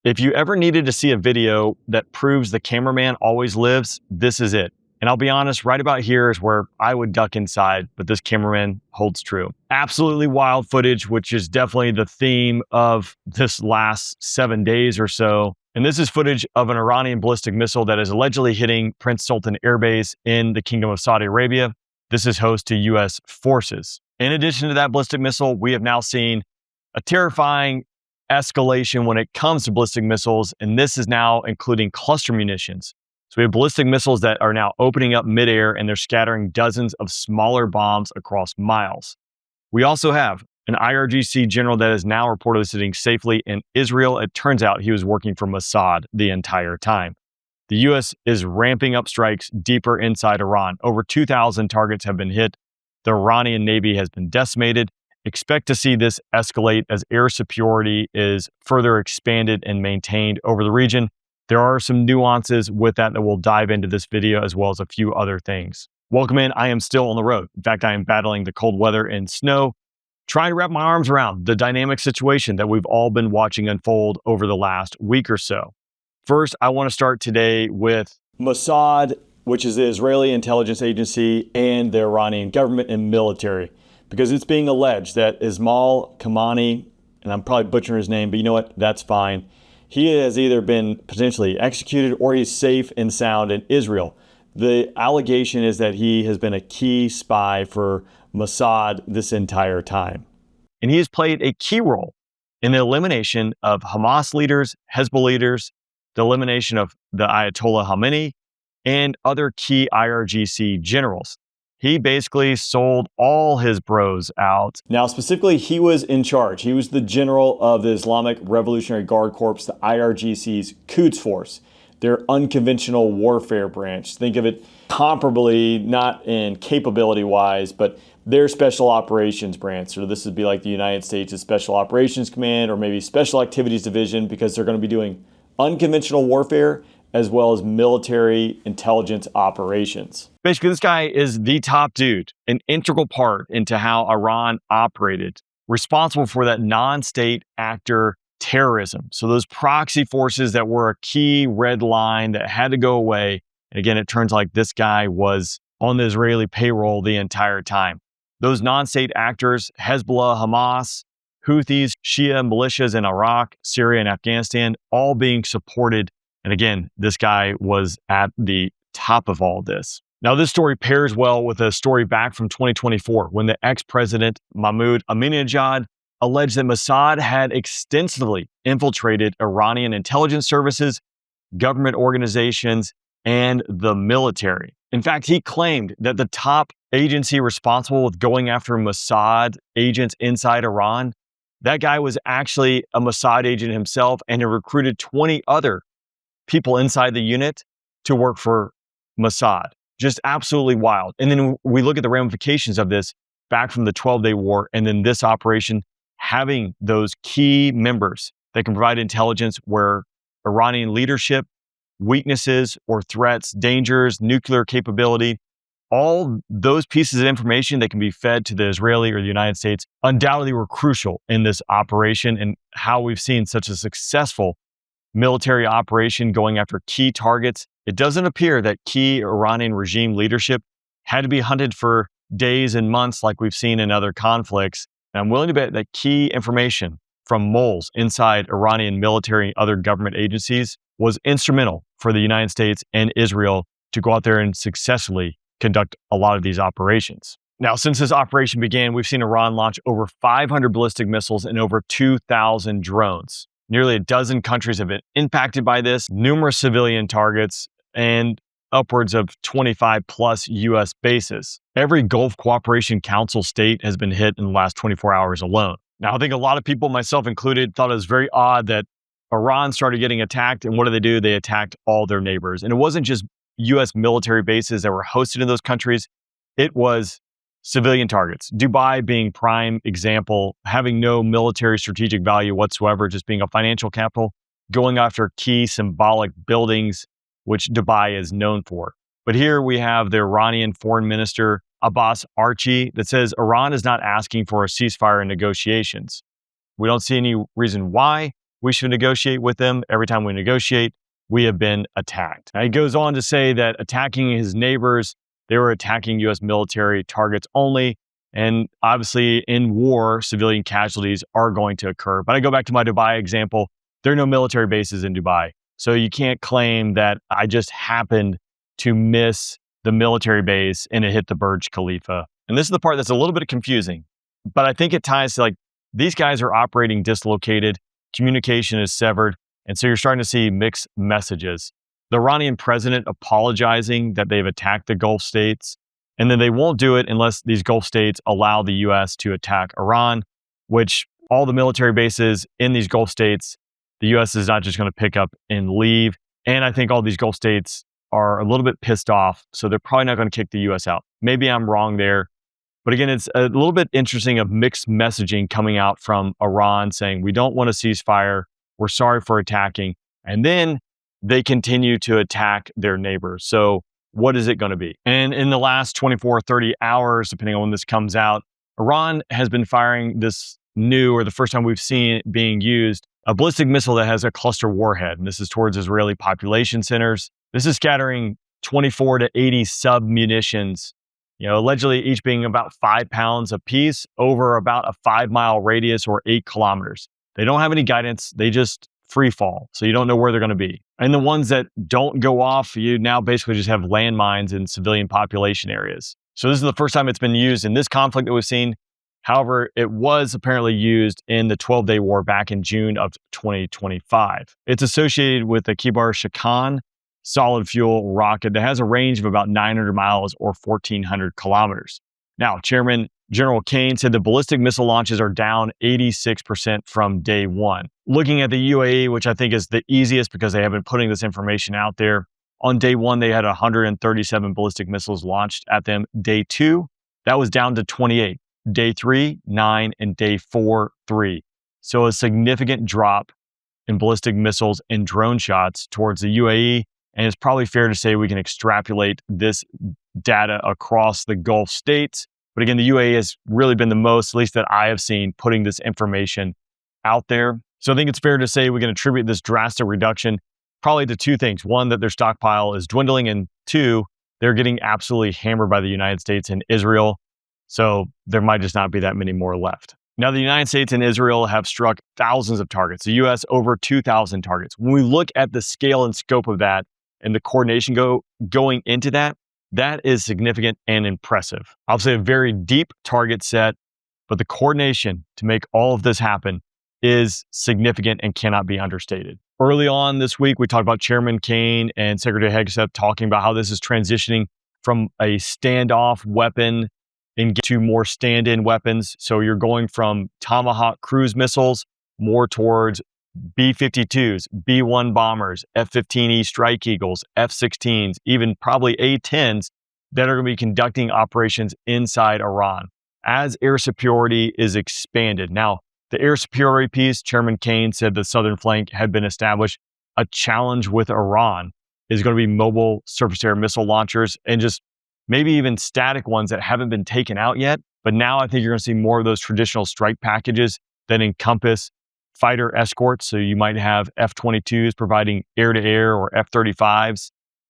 If you ever needed to see a video that proves the cameraman always lives, this is it. And I'll be honest, right about here is where I would duck inside, but this cameraman holds true. Absolutely wild footage, which is definitely the theme of this last 7 days or so. And this is footage of an Iranian ballistic missile that is allegedly hitting Prince Sultan Air Base in the Kingdom of Saudi Arabia. This is host to US forces. In addition to that ballistic missile, we have now seen a terrifying escalation when it comes to ballistic missiles, and this is now including cluster munitions. So we have ballistic missiles that are now opening up midair and they're scattering dozens of smaller bombs across miles. We also have an IRGC general that is now reportedly sitting safely in Israel. It turns out he was working for Mossad the entire time. The US is ramping up strikes deeper inside Iran. Over 2,000 targets have been hit. The Iranian Navy has been decimated. Expect to see this escalate as air superiority is further expanded and maintained over the region. There are some nuances with that we'll dive into this video, as well as a few other things. Welcome in. I am still on the road. In fact, I am battling the cold weather and snow, trying to wrap my arms around the dynamic situation that we've all been watching unfold over the last week or so. First, I want to start today with Mossad, which is the Israeli intelligence agency, and the Iranian government and military, because it's being alleged that Esmail Qaani, and I'm probably butchering his name, but you know what? That's fine. He has either been potentially executed or he's safe and sound in Israel. The allegation is that he has been a key spy for Mossad this entire time. And he has played a key role in the elimination of Hamas leaders, Hezbollah leaders, the elimination of the Ayatollah Khamenei, and other key IRGC generals. He basically sold all his bros out. Now, specifically, he was in charge. He was the general of the Islamic Revolutionary Guard Corps, the IRGC's Quds force, their unconventional warfare branch. Think of it comparably, not in capability-wise, but their special operations branch. So this would be like the United States' Special Operations Command or maybe Special Activities Division, because they're going to be doing unconventional warfare as well as military intelligence operations. Basically, this guy is the top dude, an integral part into how Iran operated, responsible for that non-state actor terrorism. So those proxy forces that were a key red line that had to go away. And again, it turns like this guy was on the Israeli payroll the entire time. Those non-state actors, Hezbollah, Hamas, Houthis, Shia militias in Iraq, Syria, and Afghanistan, all being supported. And again, this guy was at the top of all this. Now, this story pairs well with a story back from 2024 when the ex-president Mahmoud Ahmadinejad alleged that Mossad had extensively infiltrated Iranian intelligence services, government organizations, and the military. In fact, he claimed that the top agency responsible with going after Mossad agents inside Iran, that guy was actually a Mossad agent himself and had recruited 20 other people inside the unit to work for Mossad. Just absolutely wild. And then we look at the ramifications of this back from the 12-day war, and then this operation having those key members that can provide intelligence where Iranian leadership, weaknesses or threats, dangers, nuclear capability, all those pieces of information that can be fed to the Israeli or the United States undoubtedly were crucial in this operation and how we've seen such a successful military operation going after key targets. It doesn't appear that key Iranian regime leadership had to be hunted for days and months like we've seen in other conflicts. And I'm willing to bet that key information from moles inside Iranian military and other government agencies was instrumental for the United States and Israel to go out there and successfully conduct a lot of these operations. Now, since this operation began, we've seen Iran launch over 500 ballistic missiles and over 2,000 drones. Nearly a dozen countries have been impacted by this, numerous civilian targets, and upwards of 25 plus US bases. Every Gulf Cooperation Council state has been hit in the last 24 hours alone. Now, I think a lot of people, myself included, thought it was very odd that Iran started getting attacked, and what do? They attacked all their neighbors. And it wasn't just US military bases that were hosted in those countries, it was civilian targets. Dubai being prime example, having no military strategic value whatsoever, just being a financial capital, going after key symbolic buildings, which Dubai is known for. But here we have the Iranian foreign minister, Abbas Archi, that says Iran is not asking for a ceasefire in negotiations. We don't see any reason why. we should negotiate with them. Every time we negotiate, we have been attacked. Now, he goes on to say that attacking his neighbors, they were attacking U.S. military targets only. And obviously, in war, civilian casualties are going to occur. But I go back to my Dubai example. There are no military bases in Dubai. So you can't claim that I just happened to miss the military base and it hit the Burj Khalifa. And this is the part that's a little bit confusing. But I think it ties to these guys are operating dislocated, communication is severed. And so you're starting to see mixed messages. The Iranian president apologizing that they've attacked the Gulf states. And then they won't do it unless these Gulf states allow the U.S. to attack Iran, which all the military bases in these Gulf states, the U.S. is not just going to pick up and leave. And I think all these Gulf states are a little bit pissed off, so they're probably not going to kick the U.S. out. Maybe I'm wrong there. But again, it's a little bit interesting of mixed messaging coming out from Iran saying, we don't want a ceasefire. We're sorry for attacking. And then they continue to attack their neighbors. So what is it going to be? And in the last 24, 30 hours, depending on when this comes out, Iran has been firing this new, or the first time we've seen it being used, a ballistic missile that has a cluster warhead. And this is towards Israeli population centers. This is scattering 24 to 80 sub-munitions, allegedly each being about 5 pounds apiece over about a 5-mile radius or 8 kilometers. They don't have any guidance. They just free fall. So you don't know where they're going to be. And the ones that don't go off, you now basically just have landmines in civilian population areas. So this is the first time it's been used in this conflict that we've seen. However, it was apparently used in the 12-day war back in June of 2025. It's associated with the Kibar Shakan solid fuel rocket that has a range of about 900 miles or 1,400 kilometers. Now, Chairman General Kane said the ballistic missile launches are down 86% from day one. Looking at the UAE, which I think is the easiest because they have been putting this information out there, on day one, they had 137 ballistic missiles launched at them. Day two, that was down to 28. Day 3, 9, and day 4, 3. So a significant drop in ballistic missiles and drone shots towards the UAE. And it's probably fair to say we can extrapolate this data across the Gulf states. But again, the UAE has really been the most, at least that I have seen, putting this information out there. So I think it's fair to say we can attribute this drastic reduction probably to two things. One, that their stockpile is dwindling, and two, they're getting absolutely hammered by the United States and Israel. So there might just not be that many more left. Now, the United States and Israel have struck thousands of targets. The U.S. over 2,000 targets. When we look at the scale and scope of that and the coordination going into that, that is significant and impressive. Obviously, a very deep target set, but the coordination to make all of this happen is significant and cannot be understated. Early on this week, we talked about Chairman Kane and Secretary Hegseth talking about how this is transitioning from a standoff weapon into more stand-in weapons. So you're going from Tomahawk cruise missiles more towards B-52s, B-1 bombers, F-15E Strike Eagles, F-16s, even probably A-10s that are going to be conducting operations inside Iran as air superiority is expanded. Now, the air superiority piece, Chairman Kane said the southern flank had been established. A challenge with Iran is going to be mobile surface-to-air missile launchers and just maybe even static ones that haven't been taken out yet. But now I think you're going to see more of those traditional strike packages that encompass fighter escorts. So you might have F-22s providing air-to-air or F-35s,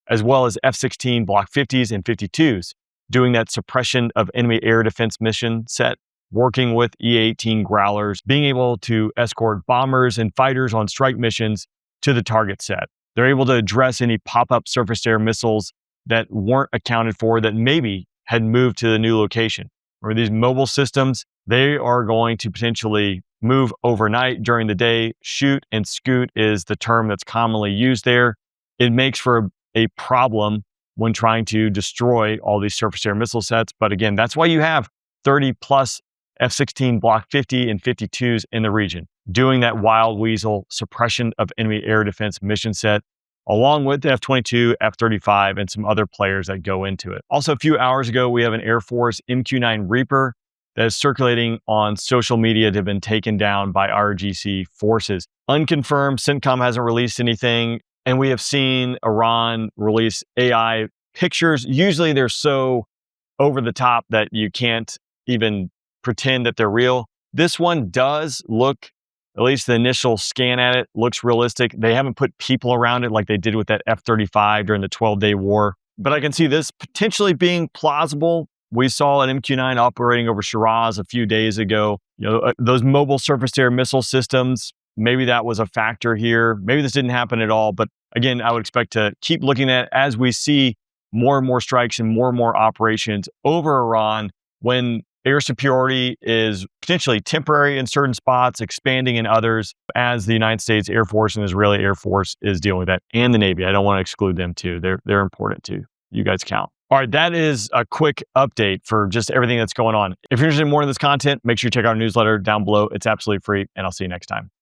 as well as F-16 Block 50s and 52s, doing that suppression of enemy air defense mission set, working with E-18 Growlers, being able to escort bombers and fighters on strike missions to the target set. They're able to address any pop-up surface-to-air missiles that weren't accounted for that maybe had moved to the new location. Or these mobile systems, they are going to potentially move overnight during the day. Shoot and scoot is the term that's commonly used there. It makes for a problem when trying to destroy all these surface-to-air missile sets. But again, that's why you have 30 plus F-16 Block 50 and 52s in the region, doing that wild weasel suppression of enemy air defense mission set, along with the F-22, F-35, and some other players that go into it. Also, a few hours ago, we have an Air Force MQ-9 Reaper that is circulating on social media to have been taken down by IRGC forces. Unconfirmed, CENTCOM hasn't released anything, and we have seen Iran release AI pictures. Usually they're so over the top that you can't even pretend that they're real. This one does look At least the initial scan at it looks realistic. They haven't put people around it like they did with that F-35 during the 12-day war. But I can see this potentially being plausible. We saw an MQ-9 operating over Shiraz a few days ago. Those mobile surface-to-air missile systems, maybe that was a factor here. Maybe this didn't happen at all. But again, I would expect to keep looking at as we see more and more strikes and more operations over Iran when air superiority is potentially temporary in certain spots, expanding in others, as the United States Air Force and Israeli Air Force is dealing with that, and the Navy. I don't want to exclude them too. They're important too. You guys count. All right, that is a quick update for just everything that's going on. If you're interested in more of this content, make sure you check out our newsletter down below. It's absolutely free, and I'll see you next time.